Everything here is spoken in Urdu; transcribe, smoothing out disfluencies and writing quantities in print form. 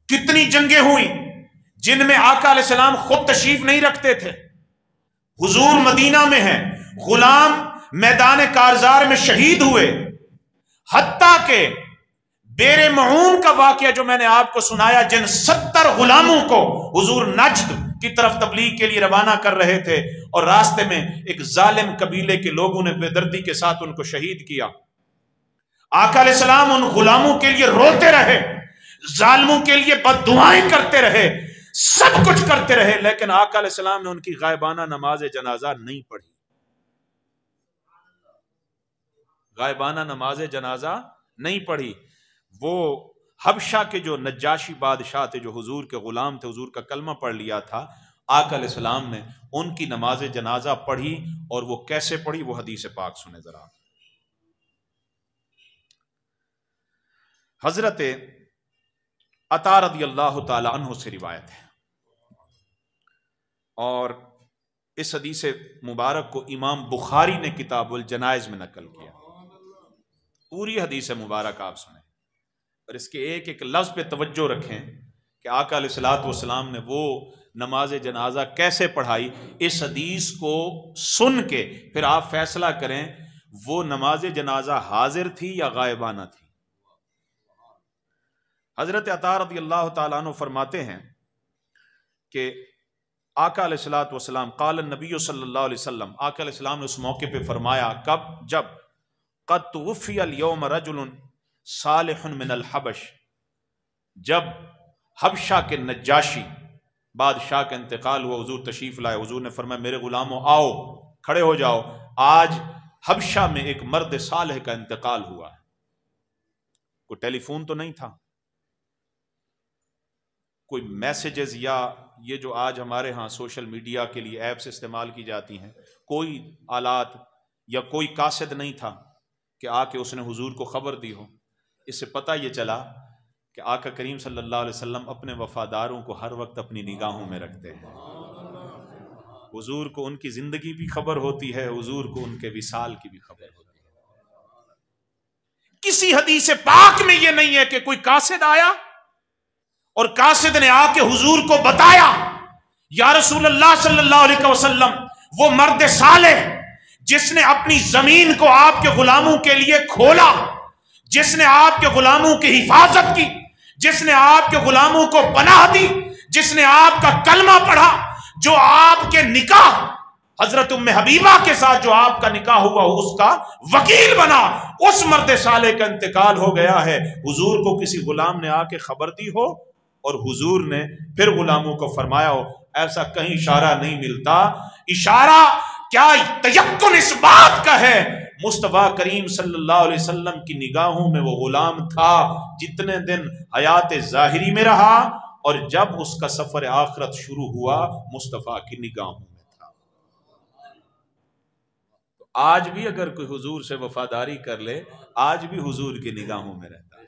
کتنی جنگیں ہوئی جن میں آقا علیہ السلام خود تشریف نہیں رکھتے تھے، حضور مدینہ میں ہیں، غلام میدان کارزار میں شہید ہوئے، حتیٰ کہ بیر معون کا واقعہ جو میں نے آپ کو سنایا، جن 70 غلاموں کو حضور نجد کی طرف تبلیغ کے لیے روانہ کر رہے تھے اور راستے میں ایک ظالم قبیلے کے لوگوں نے بے دردی کے ساتھ ان کو شہید کیا، آقا علیہ السلام ان غلاموں کے لیے روتے رہے، ظالموں کے لیے بد دعائیں کرتے رہے، سب کچھ کرتے رہے، لیکن آقا علیہ السلام نے ان کی غائبانہ نماز جنازہ نہیں پڑھی، غائبانہ نماز جنازہ نہیں پڑھی۔ وہ حبشہ کے جو نجاشی بادشاہ تھے، جو حضور کے غلام تھے، حضور کا کلمہ پڑھ لیا تھا، آقا علیہ السلام نے ان کی نماز جنازہ پڑھی، اور وہ کیسے پڑھی وہ حدیث پاک سنیں ذرا۔ حضرت عطا رضی اللہ تعالی عنہ سے روایت ہے، اور اس حدیث مبارک کو امام بخاری نے کتاب الجنائز میں نقل کیا۔ پوری حدیث مبارک آپ سنیں، اور اس کے ایک ایک لفظ پہ توجہ رکھیں کہ آقا علیہ الصلوۃ والسلام نے وہ نماز جنازہ کیسے پڑھائی۔ اس حدیث کو سن کے پھر آپ فیصلہ کریں وہ نماز جنازہ حاضر تھی یا غائبانہ تھی۔ حضرت عطا رضی اللہ تعالیٰ عنہ فرماتے ہیں کہ آقا علیہ الصلوۃ والسلام قال النبی صلی اللہ علیہ وسلم، آقا علیہ السلام نے اس موقع پہ فرمایا، کب؟ جب قد توفی اليوم رجل صالح من الحبش، جب حبشہ کے نجاشی بادشاہ کا انتقال ہوا، حضور تشریف لائے، حضور نے فرمایا میرے غلاموں آؤ، کھڑے ہو جاؤ، آج حبشہ میں ایک مرد صالح کا انتقال ہوا ہے۔ کوئی ٹیلی فون تو نہیں تھا، کوئی میسیجز یا یہ جو آج ہمارے ہاں سوشل میڈیا کے لیے ایپس استعمال کی جاتی ہیں، کوئی آلات یا کوئی قاصد نہیں تھا کہ آ کے اس نے حضور کو خبر دی ہو۔ اس سے پتہ یہ چلا کہ آقا کریم صلی اللہ علیہ وسلم اپنے وفاداروں کو ہر وقت اپنی نگاہوں میں رکھتے ہیں۔ حضور کو ان کی زندگی بھی خبر ہوتی ہے، حضور کو ان کے وصال کی بھی خبر ہوتی ہے۔ کسی حدیث پاک میں یہ نہیں ہے کہ کوئی قاصد آیا اور قاصد نے آ کے حضور کو بتایا یا رسول اللہ صلی اللہ علیہ وسلم، وہ مرد صالح جس نے اپنی زمین کو آپ کے غلاموں کے لیے کھولا، جس نے آپ کے غلاموں کی حفاظت کی، جس نے آپ کے غلاموں کو پناہ دی، جس نے آپ کا کلمہ پڑھا، جو آپ کے نکاح حضرت ام حبیبہ کے ساتھ جو آپ کا نکاح ہوا اس کا وکیل بنا، اس مرد صالح کا انتقال ہو گیا ہے۔ حضور کو کسی غلام نے آ کے خبر دی ہو اور حضور نے پھر غلاموں کو فرمایا ہو، ایسا کہیں اشارہ نہیں ملتا۔ اشارہ کیا تیقن اس بات کا ہے، مصطفیٰ کریم صلی اللہ علیہ وسلم کی نگاہوں میں وہ غلام تھا جتنے دن حیات ظاہری میں رہا، اور جب اس کا سفر آخرت شروع ہوا مصطفیٰ کی نگاہوں میں تھا۔ آج بھی اگر کوئی حضور سے وفاداری کر لے، آج بھی حضور کی نگاہوں میں رہتا ہے۔